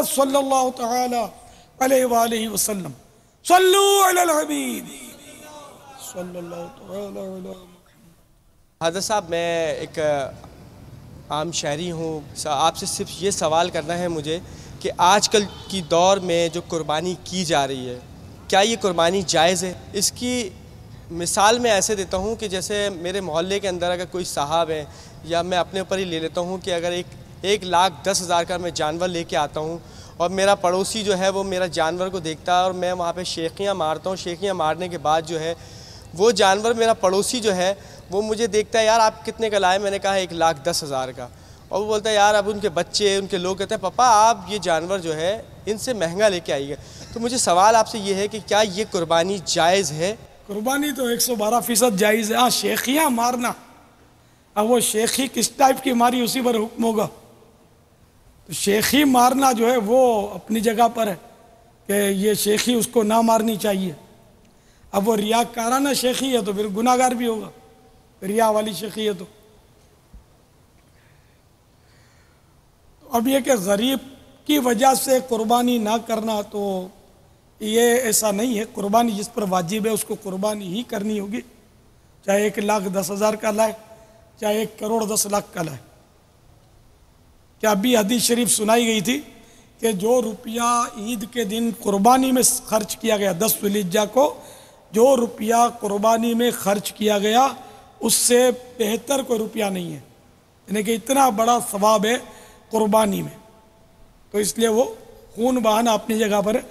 صلی اللہ تعالی علیہ وآلہ وسلم صلو علی الحبیب صلی اللہ تعالی علیہ وسلم۔ حضرت صاحب میں ایک عام شہری ہوں، آپ سے صرف یہ سوال کرنا ہے مجھے کہ آج کل کی دور میں جو قربانی کی جا رہی ہے کیا یہ قربانی جائز ہے؟ اس کی مثال میں ایسے دیتا ہوں کہ جیسے میرے محلے کے اندر اگر کوئی صاحب ہے، یا میں اپنے اوپر ہی لے لیتا ہوں کہ اگر 1,10,000 کا میں جانور لے کے آتا ہوں اور میرا پڑوسی جو ہے وہ میرا جانور کو دیکھتا ہے اور میں وہاں پہ شیخیاں مارتا ہوں، شیخیاں مارنے کے بعد جو ہے وہ جانور میرا پڑوسی جو ہے وہ مجھے دیکھتا ہے، یار آپ کتنے کا لائے؟ میں نے کہا 1,10,000 کا، اور وہ بولتا ہے یار اب ان کے بچے ان کے لوگ کہتے ہیں پاپا آپ یہ جانور جو ہے ان سے مہنگا لے کے آئیے۔ تو مجھے سوال آپ سے یہ ہے کہ کیا یہ قربانی جائز ہے؟ قربانی تو 112% جائز ہے۔ ہاں شیخیاں مارنا، اب وہ شیخی کس ٹائپ کی ماری اسی پر حکم ہوگا۔ تو شیخی مارنا جو ہے وہ اپنی جگہ پر ہے کہ یہ شیخی اس کو نہ مارنی چاہیے۔ اب وہ ریاکارانہ شیخی ہے تو پھر گناہ گار بھی ہوگا، ریا والی شیخی ہے تو۔ اب یہ کہ غریب کی وجہ سے قربانی نہ کرنا تو یہ ایسا نہیں ہے۔ قربانی جس پر واجب ہے اس کو قربانی ہی کرنی ہوگی، چاہے 1,10,000 کا لائے چاہے 1,10,00,000 کا لائے۔ کیا ابھی حدیث شریف سنائی گئی تھی کہ جو روپیہ عید کے دن قربانی میں خرچ کیا گیا، 10 ذی الحجہ کو جو روپیہ قربانی میں خرچ کیا گیا اس سے بہتر کوئی روپیہ نہیں ہے، یعنی کہ اتنا بڑا ثواب ہے قربانی میں، تو اس لیے وہ خون بہانا اپنی جگہ پر ہے۔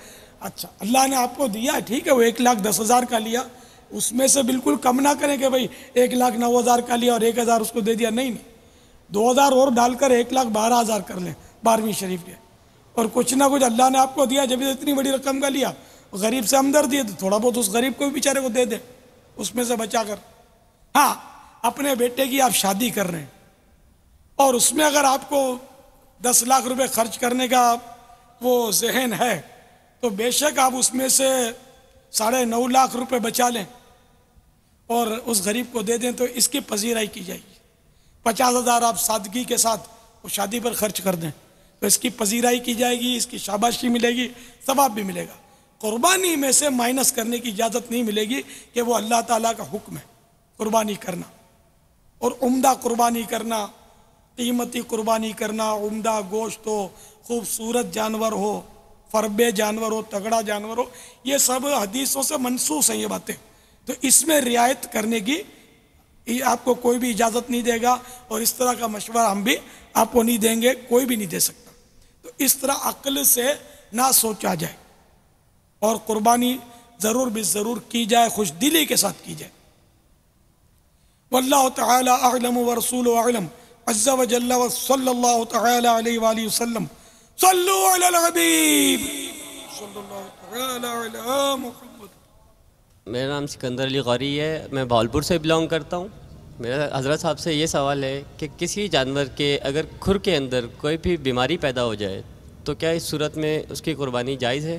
اچھا اللہ نے آپ کو دیا ٹھیک ہے، وہ 1,10,000 کا لیا، اس میں سے بالکل کم نہ کریں کہ بھئی 1,09,000 کا لیا اور 1,000 اس کو دے دیا، نہیں 2,000 اور ڈال کر 1,12,000 کر لیں 12ویں شریف کے، اور کچھ نہ کچھ اللہ نے آپ کو دیا، جب اتنی بڑی رقم کا لیا غریب سے ہمدردی ہے تو تھوڑا بہت اس غریب کو بھی بیچارے کو دے دے، اس میں سے بچا کر۔ ہاں اپنے بیٹے کی آپ شادی کر رہے ہیں اور اس میں اگر آپ کو 10 لاکھ روپے خرچ کرنے کا وہ ذہن ہے تو بے شک آپ اس میں سے 9.5 لاکھ روپے بچا لیں اور اس غریب کو دے دیں تو اس کی پذیرائی کی جائے گی۔ 50,000 آپ سادگی کے ساتھ وہ شادی پر خرچ کر دیں تو اس کی پذیرائی کی جائے گی، اس کی شاباشی ملے گی، ثواب بھی ملے گا۔ قربانی میں سے مائنس کرنے کی اجازت نہیں ملے گی کہ وہ اللہ تعالیٰ کا حکم ہے قربانی کرنا، اور عمدہ قربانی کرنا، قیمتی قربانی کرنا، عمدہ گوشت ہو، خوبصورت جانور ہو، فربے جانور ہو، تگڑا جانور ہو، یہ سب حدیثوں سے منسوخ ہیں یہ باتیں، تو اس میں رعایت کرنے کی آپ کو کوئی بھی اجازت نہیں دے گا، اور اس طرح کا مشورہ ہم بھی آپ کو نہیں دیں گے، کوئی بھی نہیں دے سکتا۔ تو اس طرح عقل سے نہ سوچا جائے اور قربانی ضرور بھی ضرور کی جائے، خوش دلی کے ساتھ کی جائے۔ واللہ تعالی اعلم ورسول اعلم عز وجل وصلی اللہ تعالی علیہ وآلہ وسلم صلو علی الحبیب صلی اللہ تعالی علی محمد۔ میرا نام سکندر علی غوری ہے، میں بھاولپور سے بلانگ کرتا ہوں۔ میرا حضرت صاحب سے یہ سوال ہے کہ کسی جانور کے اگر کھر کے اندر کوئی بھی بیماری پیدا ہو جائے تو کیا اس صورت میں اس کی قربانی جائز ہے؟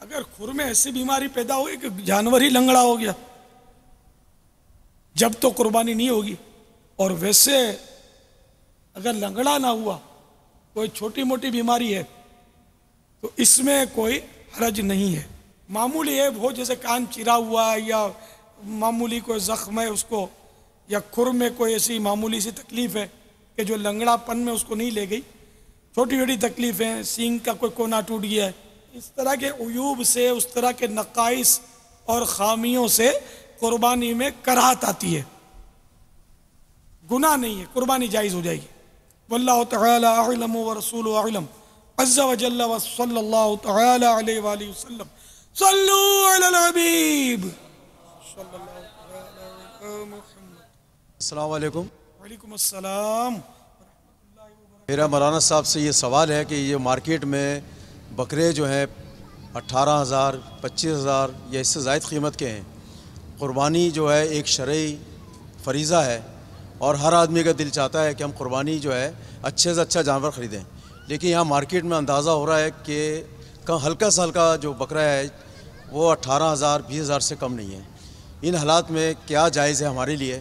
اگر کھر میں ایسی بیماری پیدا ہوئی کہ جانور ہی لنگڑا ہو گیا جب تو قربانی نہیں ہوگی، اور ویسے اگر لنگڑا نہ ہوا کوئی چھوٹی موٹی بیماری ہے تو اس میں کوئی حرج نہیں ہے۔ معمولی ہے وہ جیسے کان چرا ہوا ہے یا معمولی کوئی زخم ہے اس کو، یا کھر میں کوئی ایسی معمولی سی تکلیف ہے کہ جو لنگڑا پن میں اس کو نہیں لے گئی، چھوٹی چھوٹی تکلیفیں، سینگ کا کوئی کونا ٹوٹ گیا ہے، اس طرح کے عیوب سے، اس طرح کے نقائص اور خامیوں سے قربانی میں کراہت آتی ہے، گناہ نہیں ہے، قربانی جائز ہو جائے گی۔ واللہ تعالی اعلم ورسول اعلم عز وجل وصلی اللہ تعالی علیہ وآلہ وسلم صلو علی الحبیب صلی اللہ تعالی علی محمد۔ السلام علیکم۔ وعلیکم السلام۔ میرا مولانا صاحب سے یہ سوال ہے کہ یہ مارکیٹ میں بکرے جو ہیں 18,000 25,000 یا اس سے زائد قیمت کے ہیں، قربانی جو ہے ایک شرعی فریضہ ہے اور ہر آدمی کا دل چاہتا ہے کہ ہم قربانی جو ہے اچھے سے اچھا جانور خریدیں، لیکن یہاں مارکیٹ میں اندازہ ہو رہا ہے کہ ہلکا سے ہلکا جو بکرا ہے وہ 18,000 20,000 سے کم نہیں ہے۔ ان حالات میں کیا جائز ہے ہمارے لیے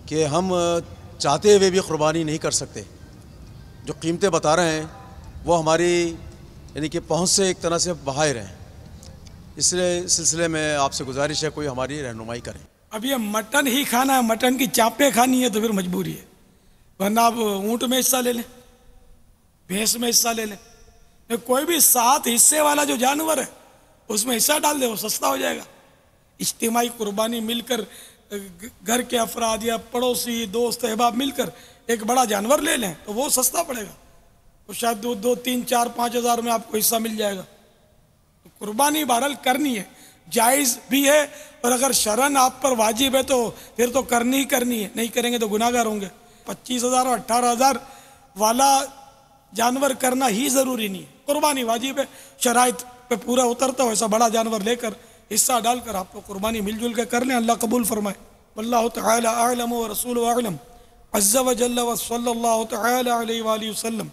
کہ ہم چاہتے ہوئے بھی قربانی نہیں کر سکتے؟ جو قیمتیں بتا رہے ہیں وہ ہماری یعنی کہ پہنچ سے ایک طرح سے باہر ہیں. اس سلسلے میں آپ سے گزارش ہے کوئی ہماری رہنمائی کریں. اب یہ مٹن ہی کھانا ہے, مٹن کی چاپیں کھانی ہے تو پھر مجبوری ہے, ورنہ آپ اونٹ میں حصہ لے لیں, بھینس میں حصہ لے لیں, کوئی بھی 7 حصے والا جو جانور ہے اس میں حصہ ڈال دے, وہ سستا ہو جائے گا. اجتماعی قربانی مل کر گھر کے افراد یا پڑوسی دوست احباب مل کر ایک بڑا جانور لے لیں تو وہ سستا پڑے گا, تو شاید 2 3 4 5 ہزار میں آپ کو حصہ مل جائے گا. تو قربانی بہرحال کرنی ہے, جائز بھی ہے, اور اگر شرعاً آپ پر واجب ہے تو پھر تو کرنی ہی کرنی ہے, نہیں کریں گے تو گناہ گار ہوں گے. 25,000 اور 18,000 والا جانور کرنا ہی ضروری نہیں ہے, قربانی واجب ہے, شرائط پہ پورا اترتا ہو ایسا بڑا جانور لے کر حصہ ڈال کر آپ کو قربانی مل جل کے کر لیں, اللہ قبول فرمائے. واللہ تعالی اعلم ورسولہ اعلم عز وجل وصلی اللہ تعالی علیہ وآلہ وسلم.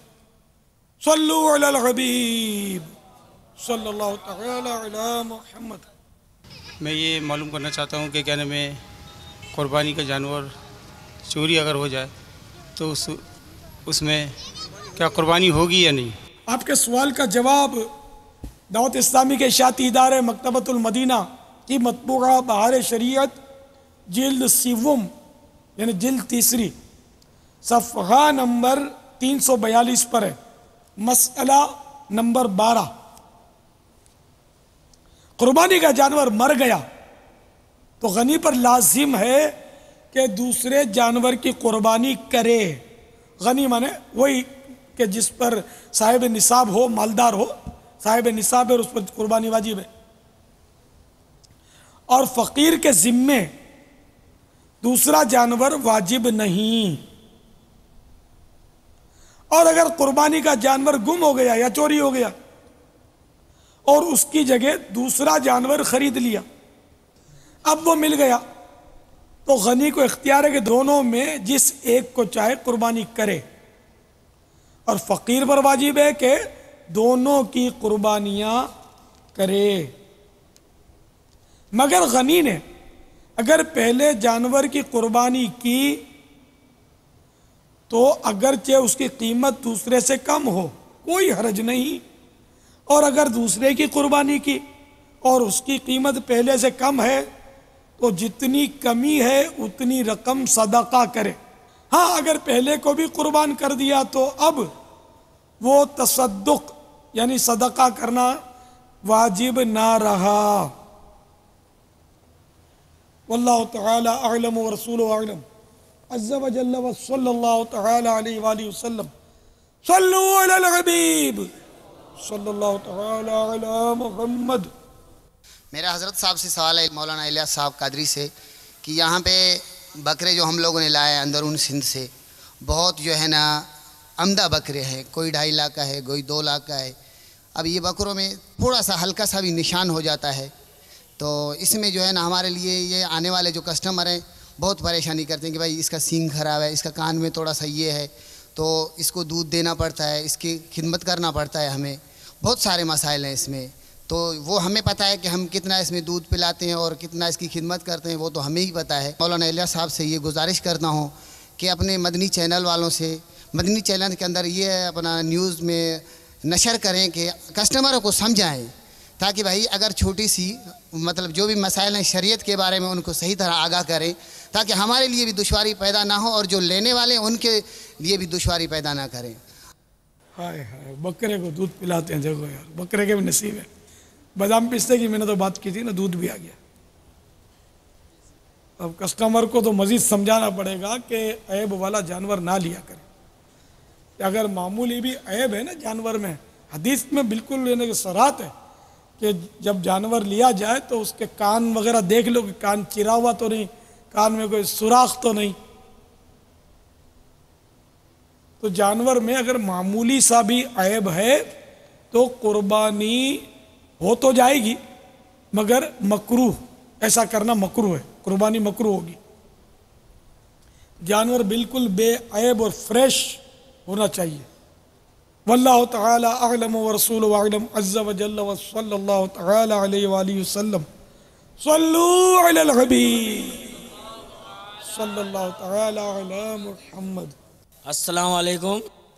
صلوا علی الحبیب صلی اللہ تعالی علی محمد. میں یہ معلوم کرنا چاہتا ہوں کہ کیا نام ہے قربانی کا جانور چوری اگر ہو جائے تو اس میں کیا قربانی ہوگی یا نہیں؟ آپ کے سوال کا جواب دعوت اسلامی کے اشاعتی ادارے مکتبۃ المدینہ کی مطبوعہ بہار شریعت جلد 7 یعنی جلد 3 صفحہ نمبر 342 پر ہے. مسئلہ نمبر 12, قربانی کا جانور مر گیا تو غنی پر لازم ہے کہ دوسرے جانور کی قربانی کرے. غنی مانے وہی کہ جس پر صاحب نصاب ہو, مالدار ہو, صاحب نصاب ہے اور اس پر قربانی واجب ہے. اور فقیر کے ذمے دوسرا جانور واجب نہیں. اور اگر قربانی کا جانور گم ہو گیا یا چوری ہو گیا اور اس کی جگہ دوسرا جانور خرید لیا, اب وہ مل گیا تو غنی کو اختیار ہے کہ دونوں میں جس ایک کو چاہے قربانی کرے, اور فقیر پر واجب ہے کہ دونوں کی قربانیاں کرے. مگر غنی نے اگر پہلے جانور کی قربانی کی تو اگرچہ اس کی قیمت دوسرے سے کم ہو کوئی حرج نہیں, اور اگر دوسرے کی قربانی کی اور اس کی قیمت پہلے سے کم ہے تو جتنی کمی ہے اتنی رقم صدقہ کرے. ہاں اگر پہلے کو بھی قربان کر دیا تو اب وہ تصدق یعنی صدقہ کرنا واجب نہ رہا. واللہ تعالی اعلم ورسولہ اعلم عز وجل وصلی اللہ تعالی علیہ وآلہ وسلم. صلوا علی الحبیب صلی اللہ تعالی علی محمد. میرا حضرت صاحب سے سوال ہے مولانا الیاس صاحب قادری سے کہ یہاں پہ بکرے جو ہم لوگوں نے لائے اندرون سندھ سے بہت جو ہے نا عمدہ بکرے ہیں, کوئی 2.5 لاکھ کا ہے, کوئی 2 لاکھ کا ہے. اب یہ بکروں میں تھوڑا سا ہلکا سا بھی نشان ہو جاتا ہے تو اس میں جو ہے نا ہمارے لیے یہ آنے والے جو کسٹمر ہیں بہت پریشانی کرتے ہیں کہ بھائی اس کا سینگ خراب ہے, اس کا کان میں تھوڑا سا یہ ہے, تو اس کو دودھ دینا پڑتا ہے, اس کی خدمت کرنا پڑتا ہے, ہمیں بہت سارے مسائل ہیں اس میں. تو وہ ہمیں پتہ ہے کہ ہم کتنا اس میں دودھ پلاتے ہیں اور کتنا اس کی خدمت کرتے ہیں, وہ تو ہمیں ہی پتہ ہے. مولانا الیاس صاحب سے یہ گزارش کرتا ہوں کہ اپنے مدنی چینل والوں سے مدنی چینل کے اندر یہ اپنا نیوز میں نشر کریں کہ کسٹمروں کو سمجھائیں تاکہ بھائی اگر چھوٹی سی مطلب جو بھی مسائل ہیں شریعت کے بارے میں ان کو صحیح طرح آگاہ کریں تاکہ ہمارے لیے بھی دشواری پیدا نہ ہو اور جو لینے والے ہیں ان کے لیے بھی دشواری پیدا نہ کریں. ہائے ہائے بکرے کو دودھ پلاتے ہیں, دیکھو یار بکرے کے بھی نصیب ہے. بادام پستے کی میں نے تو بات کی تھی نا, دودھ بھی آ گیا. اب کسٹمر کو تو مزید سمجھانا پڑے گا کہ عیب والا جانور نہ لیا کرے. اگر معمولی بھی عیب ہے نا جانور میں, حدیث میں بالکل لینے کی صراحت ہے کہ جب جانور لیا جائے تو اس کے کان وغیرہ دیکھ لو کہ کان چرا ہوا تو نہیں, کان میں کوئی سوراخ تو نہیں. تو جانور میں اگر معمولی سا بھی عیب ہے تو قربانی ہو تو جائے گی مگر مکروہ, ایسا کرنا مکروہ ہے, قربانی مکروہ ہوگی. جانور بالکل بے عیب اور فریش ہونا چاہیے. واللہ تعالی اعلم ورسولہ اعلم عز وجل وصلی اللہ تعالی علیہ وآلہ وسلم. صلوا علی الحبیب صلی اللہ تعالی علی محمد. السلام علیکم.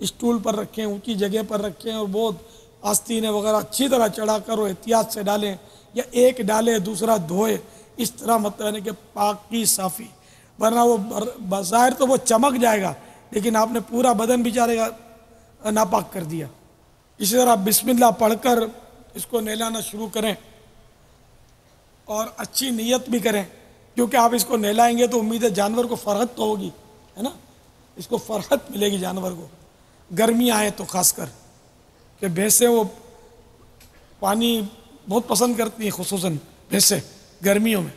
اسٹول پر رکھیں, اونچی جگہ پر رکھیں اور بہت آستینیں وغیرہ اچھی طرح چڑھا کر اور احتیاط سے ڈالیں, یا ایک ڈالے دوسرا دھوئے, اس طرح مطلب ہے کہ پاکی صافی, ورنہ وہ بظاہر تو وہ چمک جائے گا لیکن آپ نے پورا بدن بیچارے کا ناپاک کر دیا. اسی طرح بسم اللہ پڑھ کر اس کو نہلانا شروع کریں اور اچھی نیت بھی کریں, کیونکہ آپ اس کو نہلائیں گے تو امید ہے جانور کو فرحت تو ہوگی, ہے نا, اس کو فرحت ملے گی جانور کو. گرمی آئے تو خاص کر کہ بھینسیں وہ پانی بہت پسند کرتی ہیں, خصوصاً بھینسیں گرمیوں میں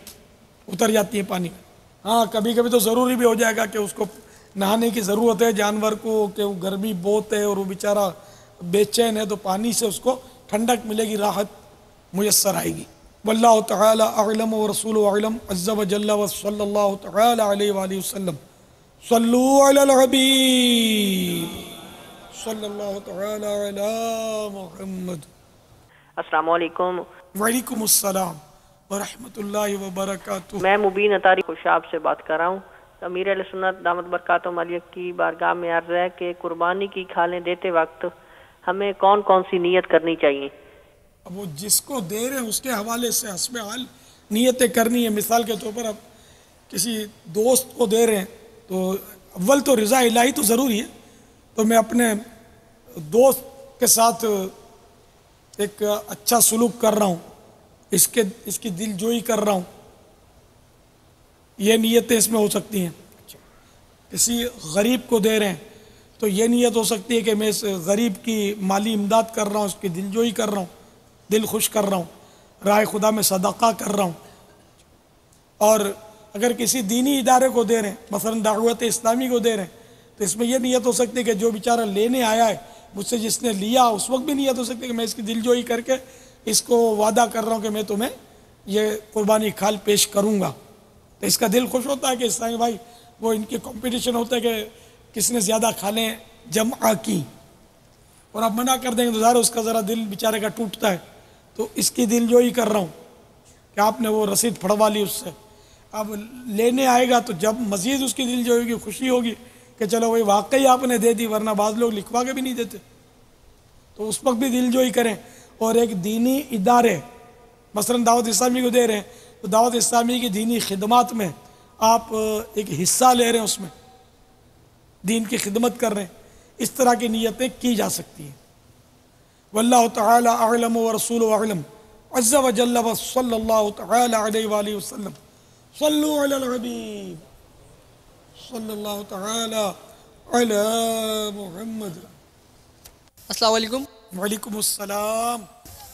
اتر جاتی ہیں پانی میں. ہاں کبھی کبھی تو ضروری بھی ہو جائے گا کہ اس کو نہانے کی ضرورت ہے جانور کو, کہ وہ گرمی بہت ہے اور وہ بیچارہ بے چین ہے, تو پانی سے اس کو ٹھنڈک ملے گی, راحت میسر آئے گی. واللہ تعالی اعلم ورسول اعلم عز وجل وصلی اللہ تعالی علیہ وآلہ وسلم. صلوا علی الحبیب صلی اللہ تعالی علی محمد. السلام علیکم. وعلیکم السلام ورحمۃ اللہ وبرکاتہ. میں مبین اطاری خوشاب سے بات کر رہا ہوں. امیر اہل سنت دامت برکاتہم علیہ کی بارگاہ میں عرض ہے کہ قربانی کی کھالیں دیتے وقت ہمیں کون کون سی نیت کرنی چاہیے؟ اب وہ جس کو دے رہے ہیں اس کے حوالے سے حسب حال نیتیں کرنی ہے. مثال کے طور پر اب کسی دوست کو دے رہے ہیں تو اول تو رضا الہی تو ضروری ہے, تو میں اپنے دوست کے ساتھ ایک اچھا سلوک کر رہا ہوں, اس کی دل جوئی کر رہا ہوں, یہ نیتیں اس میں ہو سکتی ہیں. کسی غریب کو دے رہے ہیں تو یہ نیت ہو سکتی ہے کہ میں اس غریب کی مالی امداد کر رہا ہوں, اس کی دل جوئی کر رہا ہوں, دل خوش کر رہا ہوں, راہ خدا میں صدقہ کر رہا ہوں. اور اگر کسی دینی ادارے کو دے رہے ہیں, مثلا دعوت اسلامی کو دے رہے ہیں, تو اس میں یہ نیت ہو سکتی ہے کہ جو بیچارہ لینے آیا ہے مجھ سے جس نے لیا, اس وقت بھی نیت ہو سکتی ہے کہ میں اس کی دل جوئی کر کے اس کو وعدہ کر رہا ہوں کہ میں تمہیں یہ قربانی کھال پیش کروں گا. تو اس کا دل خوش ہوتا ہے کہ اسلامی بھائی وہ ان کی کمپٹیشن ہوتا ہے کہ کس نے زیادہ کھالیں جمع کی, اور آپ منع کر دیں گے تو ظاہر اس کا ذرا دل بیچارے کا ٹوٹتا ہے. تو اس کی دل جوئی کر رہا ہوں کہ آپ نے وہ رسید پھڑوا لی اس سے. اب لینے آئے گا تو جب مزید اس کی دل جوئی ہوگی, خوشی ہوگی کہ چلو وہی واقعی آپ نے دے دی, ورنہ بعض لوگ لکھوا کے بھی نہیں دیتے, تو اس وقت بھی دل جوئی کریں. اور ایک دینی ادارے مثلا دعوت اسلامی کو دے رہے ہیں تو دعوت اسلامی کی دینی خدمات میں آپ ایک حصہ لے رہے ہیں, اس میں دین کی خدمت کر رہے ہیں, اس طرح کی نیتیں کی جا سکتی ہیں. واللہ تعالی اعلم ورسول اعلم عز وجل وصلی اللہ تعالی علیہ وآلہ وسلم. صلوا علی الحبیب صلی اللہ تعالی علی محمد. السلام علیکم. وعلیکم السلام.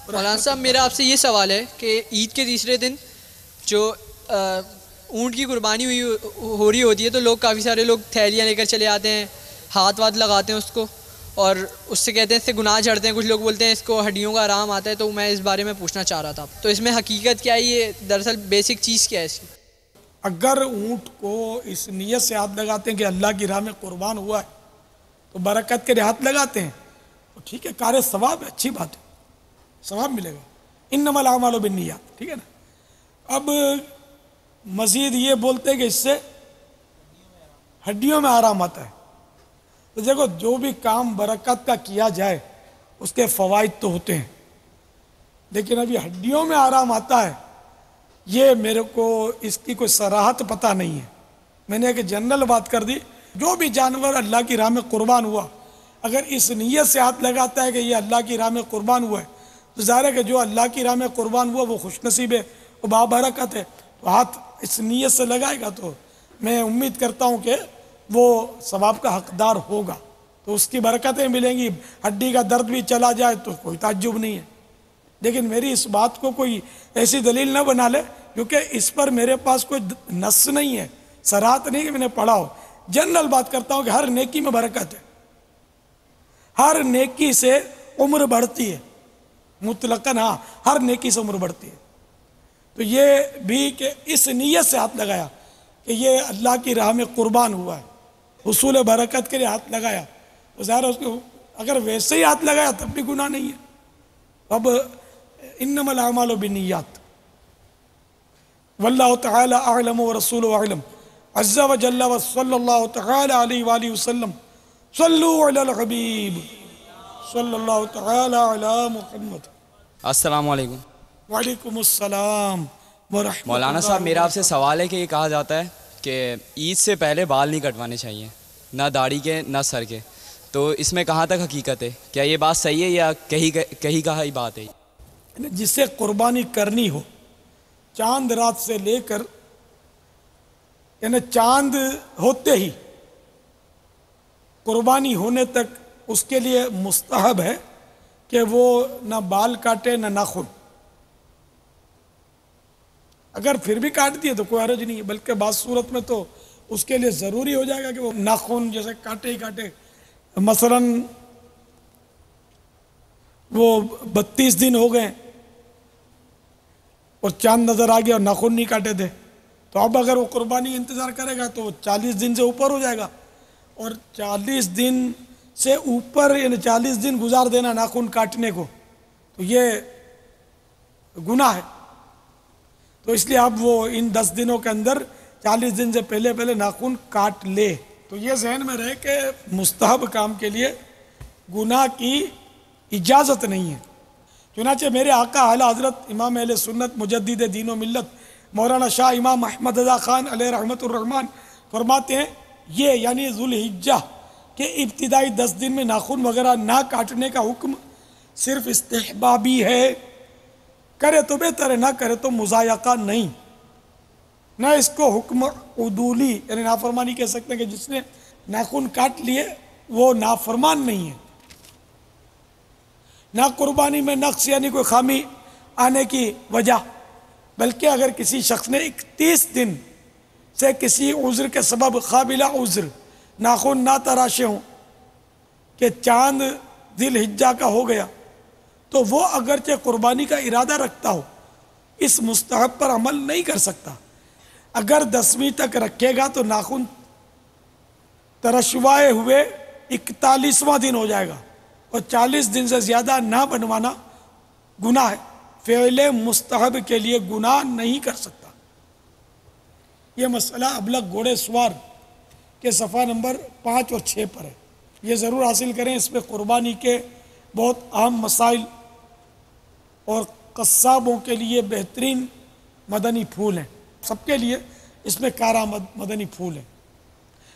مولانا صاحب میرا آپ سے یہ سوال ہے کہ عید کے تیسرے دن جو اونٹ کی قربانی ہو رہی ہوتی ہے تو لوگ کافی سارے لوگ تھیلیاں لے کر چلے آتے ہیں, ہاتھ واتھ لگاتے ہیں اس کو, اور اس سے کہتے ہیں اس سے گناہ جھڑتے ہیں. کچھ لوگ بولتے ہیں اس کو ہڈیوں کا آرام آتا ہے. تو میں اس بارے میں پوچھنا چاہ رہا تھا, تو اس میں حقیقت کیا ہے, یہ دراصل بیسک چیز کیا ہے اس کی؟ اگر اونٹ کو اس نیت سے ہاتھ لگاتے ہیں کہ اللہ کی راہ میں قربان ہوا ہے تو برکت کے ہاتھ لگاتے ہیں تو ٹھیک ہے, کار ثواب ہے, اچھی بات ہے, ثواب ملے گا. انما الاعمال بالنیات, ٹھیک ہے نا. اب مزید یہ بولتے ہیں کہ اس سے ہڈیوں میں آرام آتا ہے. تو دیکھو جو بھی کام برکت کا کیا جائے اس کے فوائد تو ہوتے ہیں, لیکن ابھی ہڈیوں میں آرام آتا ہے یہ میرے کو اس کی کوئی صراحت پتہ نہیں ہے. میں نے ایک جنرل بات کر دی. جو بھی جانور اللہ کی راہ میں قربان ہوا اگر اس نیت سے ہاتھ لگاتا ہے کہ یہ اللہ کی راہ میں قربان ہوا ہے تو ظاہر ہے کہ جو اللہ کی راہ میں قربان ہوا وہ خوش نصیب ہے, وہ بابرکت ہے. تو ہاتھ اس نیت سے لگائے گا تو میں امید کرتا ہوں کہ وہ ثواب کا حقدار ہوگا, تو اس کی برکتیں ملیں گی. ہڈی کا درد بھی چلا جائے تو کوئی تعجب نہیں ہے. لیکن میری اس بات کو کوئی ایسی دلیل نہ بنا لے کیونکہ اس پر میرے پاس کوئی نص نہیں ہے, صراحت نہیں کہ میں نے پڑھا ہو. جنرل بات کرتا ہوں کہ ہر نیکی میں برکت ہے, ہر نیکی سے عمر بڑھتی ہے, مطلقاً ہاں ہر نیکی سے عمر بڑھتی ہے. تو یہ بھی کہ اس نیت سے ہاتھ لگایا کہ یہ اللہ کی راہ میں قربان ہوا ہے, حصول برکت کے لیے ہاتھ لگایا, تو ظاہر اس کو اگر ویسے ہی ہاتھ لگایا تب بھی گناہ نہیں ہے. اب انما الاعمال بالنیات. واللہ تعالی اعلم ورسول اعلم عز وجل وصلی اللہ تعالی علیہ وآلہ وسلم. صلو علی الحبیب صلی اللہ تعالی علی محمد۔ السلام علیکم۔ وعلیکم السلام ورحمۃ مولانا اللہ صاحب، میرا آپ سے سوال ہے کہ یہ کہا جاتا ہے کہ عید سے پہلے بال نہیں کٹوانے چاہیے، نہ داڑھی کے نہ سر کے، تو اس میں کہاں تک حقیقت ہے؟ کیا یہ بات صحیح ہے یا کہیں کہا ہی بات ہے؟ جسے قربانی کرنی ہو، چاند رات سے لے کر یعنی چاند ہوتے ہی قربانی ہونے تک اس کے لیے مستحب ہے کہ وہ نہ بال کاٹے نہ ناخن۔ اگر پھر بھی کاٹ دیے تو کوئی حرج نہیں ہے، بلکہ بعض صورت میں تو اس کے لیے ضروری ہو جائے گا کہ وہ ناخن جیسے کاٹے ہی کاٹے۔ مثلا وہ 32 دن ہو گئے اور چاند نظر آ گیا اور ناخن نہیں کاٹے تھے، تو اب اگر وہ قربانی انتظار کرے گا تو 40 دن سے اوپر ہو جائے گا، اور 40 دن سے اوپر یعنی 40 دن گزار دینا ناخن کاٹنے کو تو یہ گناہ ہے۔ تو اس لیے اب وہ ان 10 دنوں کے اندر 40 دن سے پہلے ناخن کاٹ لے۔ تو یہ ذہن میں رہے کہ مستحب کام کے لیے گناہ کی اجازت نہیں ہے۔ چنانچہ میرے آقا اعلیٰ حضرت امام اہل سنت مجدد دین و ملت مولانا شاہ امام احمد رضا خان علیہ رحمۃ الرحمن فرماتے ہیں یہ یعنی ذوالحجہ کے ابتدائی 10 دن میں ناخن وغیرہ نہ کاٹنے کا حکم صرف استحبابی ہے، کرے تو بہتر ہے، نہ کرے تو مضایقہ نہیں، نہ اس کو حکم عدولی یعنی نافرمانی کہہ سکتے ہیں کہ جس نے ناخن کاٹ لیے وہ نافرمان نہیں ہے۔ نہ قربانی میں نقص یعنی کوئی خامی آنے کی وجہ، بلکہ اگر کسی شخص نے 31 دن سے کسی عذر کے سبب قابل عذر ناخن نہ تراشے ہوں کہ چاند ذی الحجہ کا ہو گیا تو وہ اگرچہ قربانی کا ارادہ رکھتا ہو اس مستحب پر عمل نہیں کر سکتا۔ اگر 10ویں تک رکھے گا تو ناخن ترشوائے ہوئے 41واں دن ہو جائے گا، اور 40 دن سے زیادہ نہ بنوانا گناہ ہے۔ فعل مستحب کے لیے گناہ نہیں کر سکتا۔ یہ مسئلہ ابلغ گھوڑے سوار کے صفحہ نمبر 5 اور 6 پر ہے، یہ ضرور حاصل کریں۔ اس میں قربانی کے بہت اہم مسائل اور قصابوں کے لیے بہترین مدنی پھول ہیں، سب کے لیے اس میں کارآمد مدنی پھول ہیں۔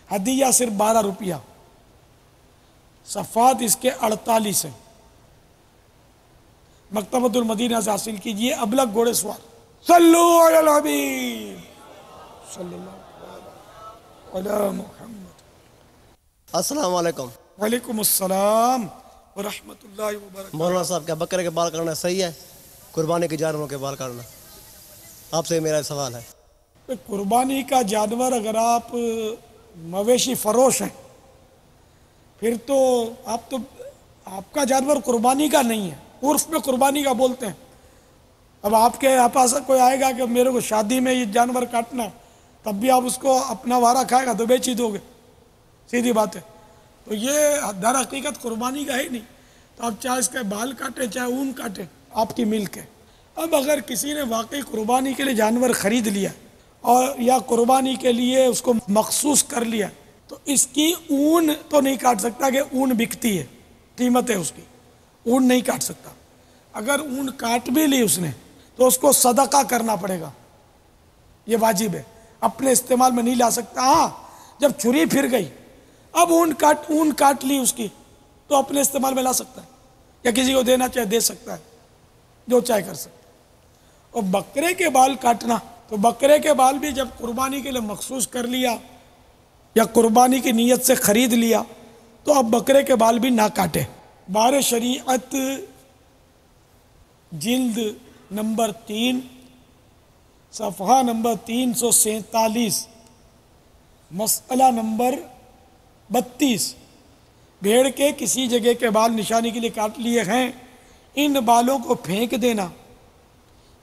ہدیہ صرف 12 روپیہ، صفحات اس کے 48 ہیں، مکتبۃ المدینہ سے حاصل کیجئے۔ ابلغ گھوڑے سوار صلو علی الحبیب صلی اللہ علی محمد۔ السلام علیکم۔ وعلیکم السلام ورحمۃ اللہ وبرکاتہ۔ مولانا صاحب، کیا بکرے کے بال کرنا صحیح ہے؟ قربانی کے جانوروں کے بال کرنا؟ آپ سے میرا سوال ہے۔ قربانی کا جانور اگر آپ مویشی فروش ہیں پھر تو آپ کا جانور قربانی کا نہیں ہے، عرف میں قربانی کا بولتے ہیں۔ اب آپ کے پاس کوئی آئے گا کہ میرے کو شادی میں یہ جانور کاٹنا ہے، تب بھی آپ اس کو اپنا وارہ کھائے گا تو بیچ ہی دو گے، سیدھی بات ہے۔ تو یہ در حقیقت قربانی کا ہے نہیں، تو آپ چاہے اس کے بال کاٹیں چاہے اون کاٹیں، آپ کی ملک ہے۔ اب اگر کسی نے واقعی قربانی کے لیے جانور خرید لیا اور یا قربانی کے لیے اس کو مخصوص کر لیا تو اس کی اون تو نہیں کاٹ سکتا کہ اون بکتی ہے، قیمت ہے اس کی، اون نہیں کاٹ سکتا۔ اگر اون کاٹ بھی لی اس نے تو اس کو صدقہ کرنا پڑے گا، یہ واجب ہے، اپنے استعمال میں نہیں لا سکتا۔ ہاں جب چھری پھر گئی اب اون کاٹ لی اس کی تو اپنے استعمال میں لا سکتا ہے، یا کسی کو دینا چاہے دے سکتا ہے، جو چاہے کر سکتا ہے۔ اور بکرے کے بال کاٹنا، تو بکرے کے بال بھی جب قربانی کے لیے مخصوص کر لیا یا قربانی کی نیت سے خرید لیا تو اب بکرے کے بال بھی نہ کاٹے۔ بار شریعت جلد نمبر 3 صفحہ نمبر 347 مسئلہ نمبر 32، بھیڑ کے کسی جگہ کے بال نشانی کے لیے کاٹ لیے ہیں، ان بالوں کو پھینک دینا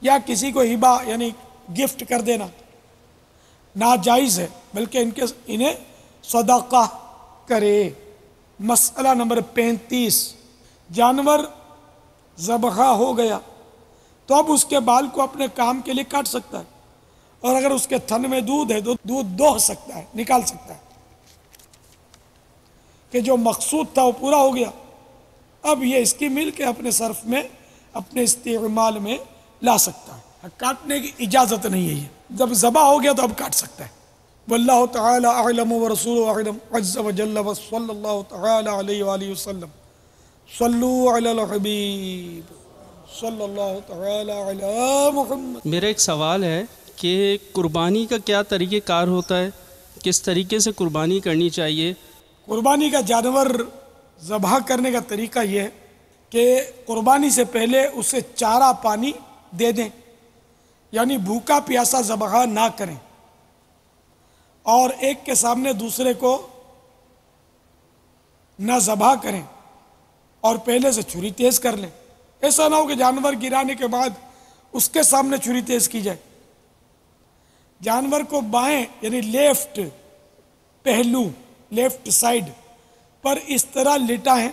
یا کسی کو ہبہ یعنی گفٹ کر دینا ناجائز ہے، بلکہ انہیں صدقہ کرے۔ مسئلہ نمبر 35، جانور ذبح ہو گیا تو اب اس کے بال کو اپنے کام کے لیے کاٹ سکتا ہے، اور اگر اس کے تھن میں دودھ ہے تو دودھ دوہ سکتا ہے، نکال سکتا ہے۔ کہ جو مقصود تھا وہ پورا ہو گیا، اب یہ اس کی ملک ہے، اپنے صرف میں اپنے استعمال میں لا سکتا ہے، کاٹنے کی اجازت نہیں ہے۔ یہ جب ذبح ہو گیا تو اب کاٹ سکتا ہے۔ واللہ تعالی اعلم ورسولہ اعلم عز وجل وصلی اللہ تعالی علیہ وآلہ وسلم۔ صلو علی الحبیب صلی اللہ تعالی علی محمد۔ میرا ایک سوال ہے کہ قربانی کا کیا طریقہ کار ہوتا ہے، کس طریقے سے قربانی کرنی چاہیے؟ قربانی کا جانور ذبح کرنے کا طریقہ یہ ہے کہ قربانی سے پہلے اسے چارہ پانی دے دیں، یعنی بھوکا پیاسا ذبح نہ کریں، اور ایک کے سامنے دوسرے کو نہ ذبح کریں اور پہلے سے چھری تیز کر لیں۔ ایسا نہ ہو کہ جانور گرانے کے بعد اس کے سامنے چھری تیز کی جائے۔ جانور کو بائیں یعنی لیفٹ پہلو، لیفٹ سائڈ پر اس طرح لٹائیں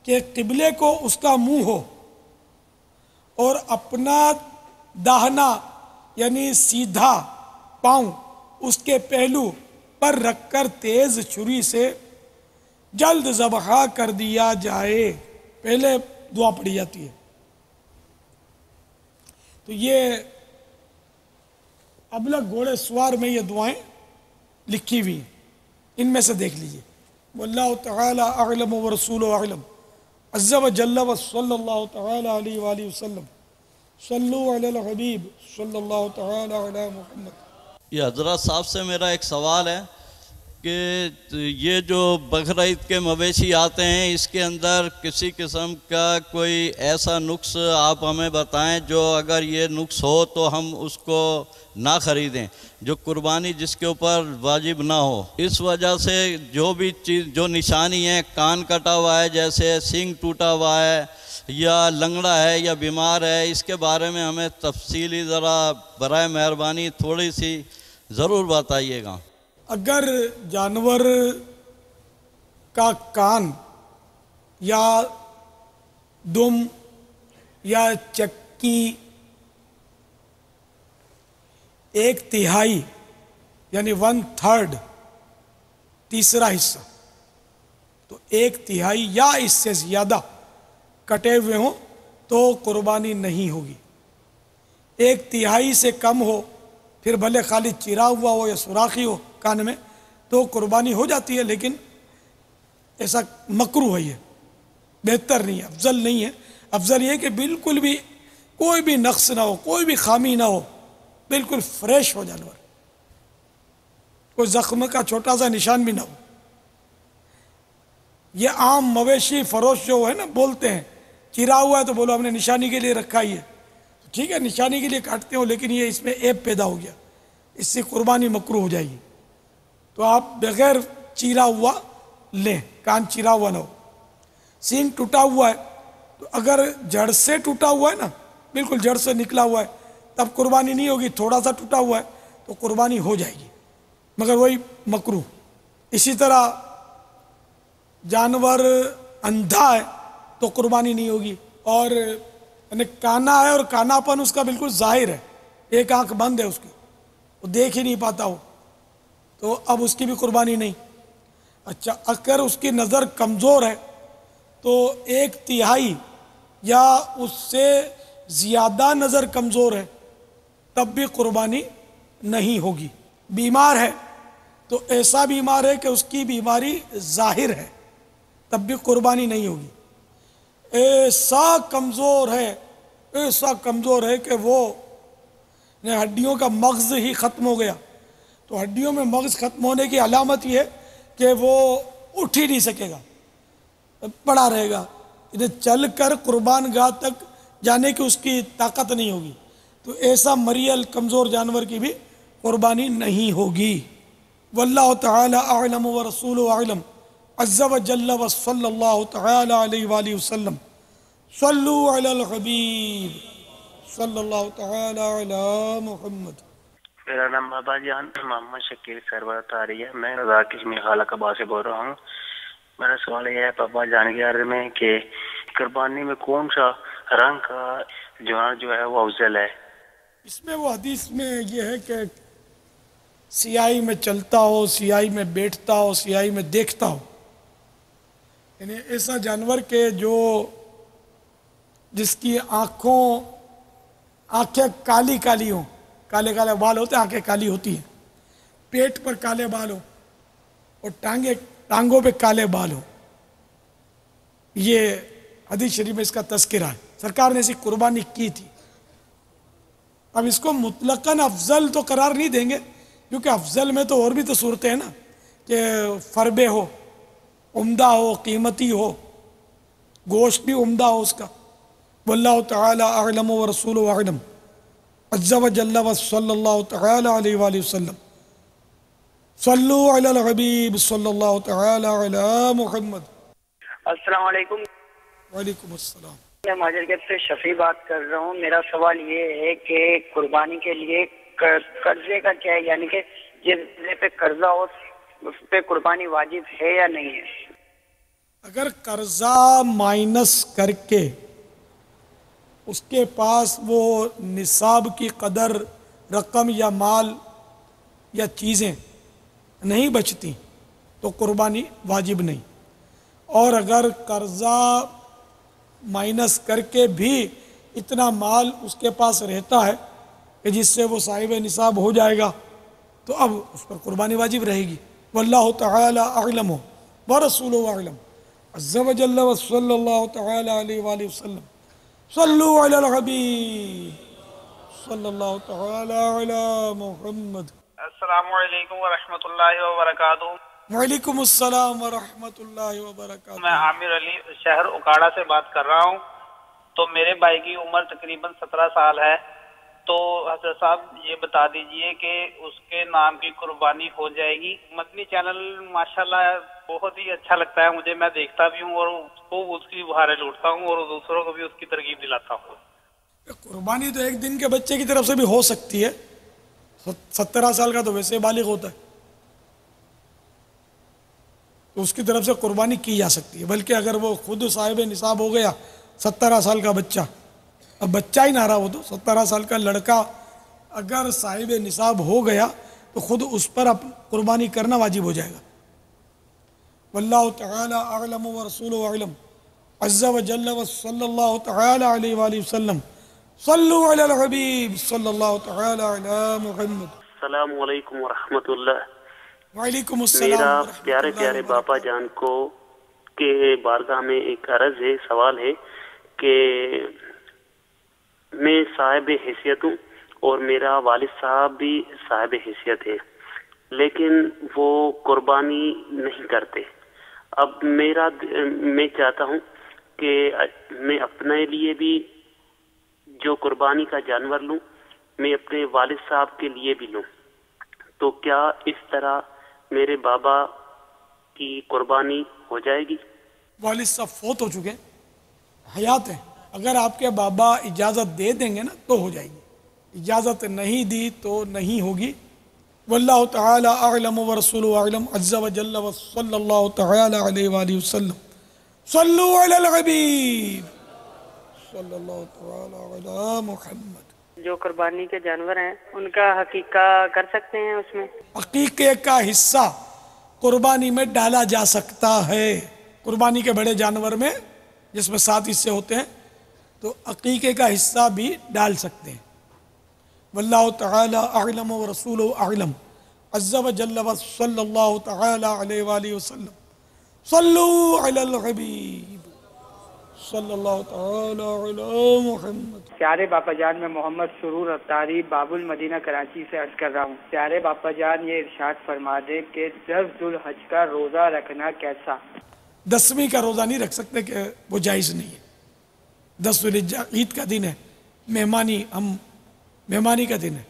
کہ قبلے کو اس کا منہ ہو، اور اپنا داہنا یعنی سیدھا پاؤں اس کے پہلو پر رکھ کر تیز چھری سے جلد ذبح کر دیا جائے۔ پہلے دعا پڑھی جاتی ہے۔ تو یہ ابلغ گھوڑے سوار میں یہ دعائیں لکھی ہوئی ہیں، ان میں سے دیکھ لیجئے۔ واللہ تعالی اعلم ورسولہ اعلم عز وجل وصلی اللہ تعالی علیہ وآلہ وسلم۔ صلو علی الحبیب صلی اللہ تعالی علی محمد۔ یہ حضرت صاحب سے میرا ایک سوال ہے کہ یہ جو بقرہ عید کے مویشی آتے ہیں، اس کے اندر کسی قسم کا کوئی ایسا نقص آپ ہمیں بتائیں جو اگر یہ نقص ہو تو ہم اس کو نہ خریدیں، جو قربانی جس کے اوپر واجب نہ ہو۔ اس وجہ سے جو بھی چیز جو نشانی ہے، کان کٹا ہوا ہے جیسے، سینگ ٹوٹا ہوا ہے یا لنگڑا ہے یا بیمار ہے، اس کے بارے میں ہمیں تفصیلی ذرا برائے مہربانی تھوڑی سی ضرور بتائیے گا۔ اگر جانور کا کان یا دم یا چکی 1/3 یعنی 1/3 تیسرا حصہ، تو 1/3 یا اس سے زیادہ کٹے ہوئے ہوں تو قربانی نہیں ہوگی۔ 1/3 سے کم ہو، پھر بھلے خالی چرا ہوا ہو یا سوراخی ہو کان میں، تو قربانی ہو جاتی ہے، لیکن ایسا مکروہ ہے، یہ بہتر نہیں ہے، افضل نہیں ہے۔ افضل یہ کہ بالکل بھی کوئی بھی نقص نہ ہو، کوئی بھی خامی نہ ہو، بالکل فریش ہو جانور، کوئی زخم کا چھوٹا سا نشان بھی نہ ہو۔ یہ عام مویشی فروش جو ہے نا بولتے ہیں چرا ہوا ہے تو بولو ہم نے نشانی کے لیے رکھا ہی ہے، ٹھیک ہے نشانی کے لیے کاٹتے ہو، لیکن یہ اس میں عیب پیدا ہو گیا، اس سے قربانی مکروہ ہو جائے گی۔ تو آپ بغیر چیرا ہوا لیں، کان چیرا ہوا نہ ہو۔ سینگ ٹوٹا ہوا ہے تو اگر جڑ سے ٹوٹا ہوا ہے نا، بالکل جڑ سے نکلا ہوا ہے، تب قربانی نہیں ہوگی۔ تھوڑا سا ٹوٹا ہوا ہے تو قربانی ہو جائے گی، مگر وہی مکروہ۔ اسی طرح جانور اندھا ہے تو قربانی نہیں ہوگی، اور یعنی کانا ہے اور کاناپن اس کا بالکل ظاہر ہے، ایک آنکھ بند ہے اس کی، وہ دیکھ ہی نہیں پاتا ہو، تو اب اس کی بھی قربانی نہیں۔ اچھا، اگر اس کی نظر کمزور ہے تو 1/3 یا اس سے زیادہ نظر کمزور ہے تب بھی قربانی نہیں ہوگی۔ بیمار ہے تو ایسا بیمار ہے کہ اس کی بیماری ظاہر ہے، تب بھی قربانی نہیں ہوگی۔ ایسا کمزور ہے کہ وہ ہڈیوں کا مغز ہی ختم ہو گیا، تو ہڈیوں میں مغز ختم ہونے کی علامت یہ ہے کہ وہ اٹھ ہی نہیں سکے گا، پڑا رہے گا، چل کر قربان گاہ تک جانے کی اس کی طاقت نہیں ہوگی، تو ایسا مریل کمزور جانور کی بھی قربانی نہیں ہوگی۔ واللہ تعالی اعلم ورسولہ اعلم عز وجل وصلی اللہ تعالی علیہ وآلہ وسلم۔ صلو علی الحبیب صلی اللہ تعالی علی محمد۔ میرا نام بابا جان محمد شکیل سرور تاری ہے، میں راکش میخالہ کبا سے بول رہا ہوں۔ میرا سوال یہ ہے پاپا جان کے عرض میں کہ قربانی میں کون سا رنگ کا جانور جو ہے وہ افضل ہے؟ اس میں وہ حدیث میں یہ ہے کہ سیاہی میں چلتا ہو، سیاہی میں بیٹھتا ہو، سیاہی میں دیکھتا ہو، یعنی ایسا جانور کہ جو جس کی آنکھیں کالی کالی ہوں، کالے کالے بال ہوتے ہیں، آنکھیں کالی ہوتی ہیں، پیٹ پر کالے بال ہوں اور ٹانگوں پہ کالے بال ہوں. یہ حدیث شریف میں اس کا تذکرہ ہے. سرکار نے ایسی قربانی کی تھی. اب اس کو مطلقاً افضل تو قرار نہیں دیں گے، کیونکہ افضل میں تو اور بھی تو صورتیں ہیں نا، کہ فربے ہو، عمدہ ہو، قیمتی ہو، گوشت بھی عمدہ ہو اس کا. واللہ تعالی اعلم ورسولہ اعلم عز وجل وصلی اللہ تعالی علیہ وآلہ وسلم. صلو علی الحبیب صلی اللہ تعالی علی محمد. السلام علیکم. وعلیکم السلام. میں ماجرگڑھ سے شفیع بات کر رہا ہوں. میرا سوال یہ ہے کہ قربانی کے لیے قرضے کا کیا ہے، یعنی کہ جس پہ قرضہ ہو اس پہ قربانی واجب ہے یا نہیں ہے؟ اگر قرضہ مائنس کر کے اس کے پاس وہ نصاب کی قدر رقم یا مال یا چیزیں نہیں بچتی تو قربانی واجب نہیں. اور اگر قرضہ مائنس کر کے بھی اتنا مال اس کے پاس رہتا ہے کہ جس سے وہ صاحب نصاب ہو جائے گا تو اب اس پر قربانی واجب رہے گی. واللہ تعالی اعلم ورسولہ اعلم عز وجل وصلی اللہ تعالی علیہ وآلہ وسلم. صلو علی الحبیب صلی اللہ تعالی علی محمد. السلام علیکم ورحمۃ اللہ وبرکاتہ. وعلیکم السلام ورحمۃ اللہ وبرکاتہ. میں عامر علی شہر اکاڑا سے بات کر رہا ہوں. تو میرے بھائی کی عمر تقریباً 17 سال ہے. تو حضرت صاحب یہ بتا دیجئے کہ اس کے نام کی قربانی ہو جائے گی؟ مدنی چینل ماشاءاللہ بہت ہی اچھا لگتا ہے مجھے، میں دیکھتا بھی ہوں اور اس کی بہاریں لوٹتا ہوں اور دوسروں کو بھی اس کی ترغیب دلاتا ہوں. قربانی تو ایک دن کے بچے کی طرف سے بھی ہو سکتی ہے. 17 سال کا تو ویسے بالغ ہوتا ہے تو اس کی طرف سے قربانی کی جا سکتی ہے. بلکہ اگر وہ خود صاحب نصاب ہو گیا، 17 سال کا بچہ، اب بچہ ہی نہ رہا وہ تو 17 سال کا لڑکا اگر صاحب نصاب ہو گیا تو خود اس پر قربانی کرنا واجب ہو جائے گا. واللہ تعالی اعلم ورسولہ اعلم عز وجل وصلی اللہ تعالی علیہ وآلہ وسلم. صلو علی الحبیب صلی اللہ تعالی علی محمد. السلام علیکم ورحمۃ اللہ. وعلیکم السلام. میرا پیارے پیارے باپا جان کو کے بارگاہ میں ایک عرض ہے، سوال ہے کہ میں صاحب حیثیت ہوں اور میرا والد صاحب بھی صاحب حیثیت ہے، لیکن وہ قربانی نہیں کرتے. اب میں چاہتا ہوں کہ میں اپنے لیے بھی جو قربانی کا جانور لوں میں اپنے والد صاحب کے لیے بھی لوں، تو کیا اس طرح میرے بابا کی قربانی ہو جائے گی؟ والد صاحب فوت ہو چکے، حیات ہیں. اگر آپ کے بابا اجازت دے دیں گے نا تو ہو جائے گی، اجازت نہیں دی تو نہیں ہوگی. واللہ تعالی اعلم ورسولہ اعلم عز وجل وصلی اللہ تعالی علیہ وآلہ وسلم. صلو علی الحبیب صلی اللہ تعالی علی محمد. جو قربانی کے جانور ہیں ان کا حقیقہ کر سکتے ہیں اس میں؟ عقیقے کا حصہ قربانی میں ڈالا جا سکتا ہے. قربانی کے بڑے جانور میں جس میں 7 حصے ہوتے ہیں تو عقیقے کا حصہ بھی ڈال سکتے ہیں. واللہ تعالی اعلم ورسولہ اعلم عز وجل وصلی اللہ تعالی علیہ وآلہ وسلم. صلو علی الحبیب صلی اللہ تعالی علی محمد. پیارے باپا جان میں محمد سرور افطاری باب المدینہ کراچی سے عرض کر رہا ہوں. پیارے باپا جان یہ ارشاد فرما دے کہ 10 ذوالحج کا روزہ رکھنا کیسا؟ 10ویں کا روزہ نہیں رکھ سکتے کہ وہ جائز نہیں ہے. 10 ذوالحجہ عید کا دن ہے، مہمانی کا دن ہے،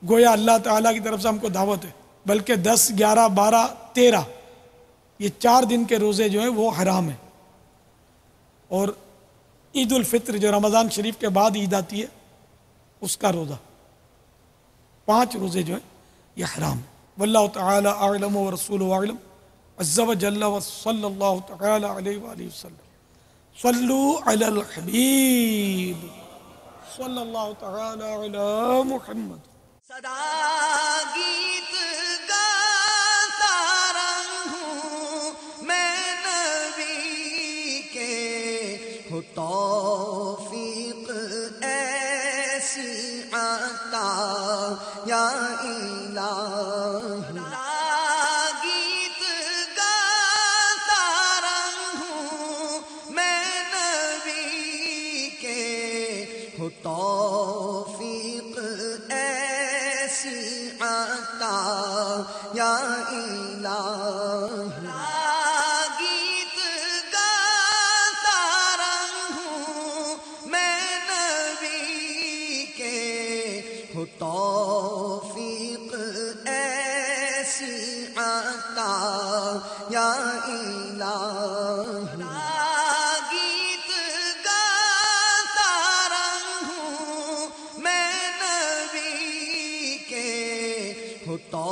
گویا اللہ تعالیٰ کی طرف سے ہم کو دعوت ہے. بلکہ 10, 11, 12, 13 یہ 4 دن کے روزے جو ہیں وہ حرام ہیں. اور عید الفطر جو رمضان شریف کے بعد عید آتی ہے اس کا روزہ، 5 روزے جو ہیں یہ حرام ہیں. واللہ تعالی اعلم ورسولہ اعلم عز وجل وصلی اللہ تعالی علیہ وآلہ وسلم. صلو علی الحبیب صلی اللہ تعالی علی محمد. صدا گیت گاتا رہوں میں نبی توفیق ایسی عطا یا الہی گیت گاتا رہوں میں نبی کے ہو توفیق ایسی عطا یا الہی گیت گاتا رہوں میں نبی کے ہو توفیق ایسی عطا یا الہی گیت گاتا رہوں میں نبی کے ہو تو